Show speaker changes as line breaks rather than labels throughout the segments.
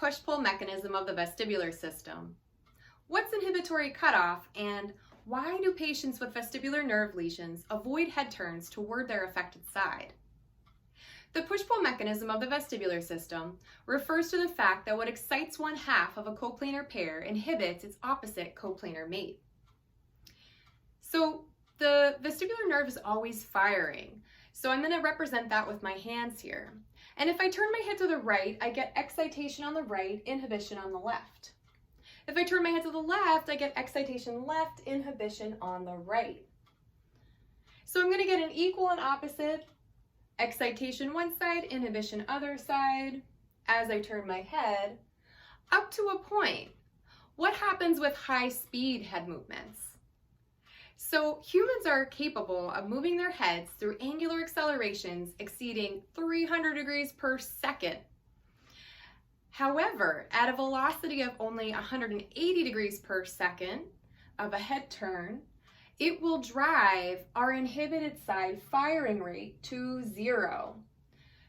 push-pull mechanism of the vestibular system? What's inhibitory cutoff, and why do patients with vestibular nerve lesions avoid head turns toward their affected side? The push-pull mechanism of the vestibular system refers to the fact that what excites one half of a coplanar pair inhibits its opposite coplanar mate. So the vestibular nerve is always firing. So I'm going to represent that with my hands here. And if I turn my head to the right, I get excitation on the right, inhibition on the left. If I turn my head to the left, I get excitation left, inhibition on the right. So I'm going to get an equal and opposite, excitation one side, inhibition other side, as I turn my head, up to a point. What happens with high-speed head movements? So humans are capable of moving their heads through angular accelerations exceeding 300 degrees per second. However, at a velocity of only 180 degrees per second of a head turn, it will drive our inhibited side firing rate to 0.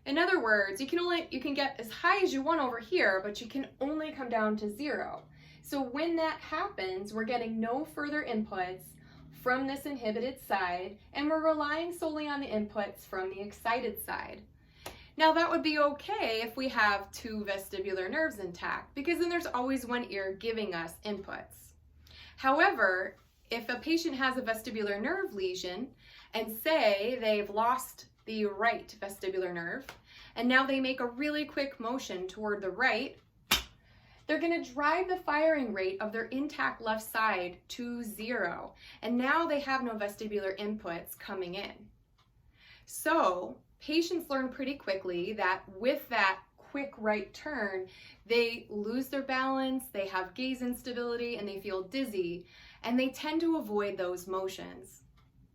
In other words, you can get as high as you want over here, but you can only come down to 0. So when that happens, we're getting no further inputs from this inhibited side, and we're relying solely on the inputs from the excited side. Now that would be okay if we have two vestibular nerves intact, because then there's always one ear giving us inputs. However, if a patient has a vestibular nerve lesion and say they've lost the right vestibular nerve, and now they make a really quick motion toward the right, they're going to drive the firing rate of their intact left side to 0. And now they have no vestibular inputs coming in. So patients learn pretty quickly that with that quick right turn, they lose their balance, they have gaze instability, and they feel dizzy, and they tend to avoid those motions.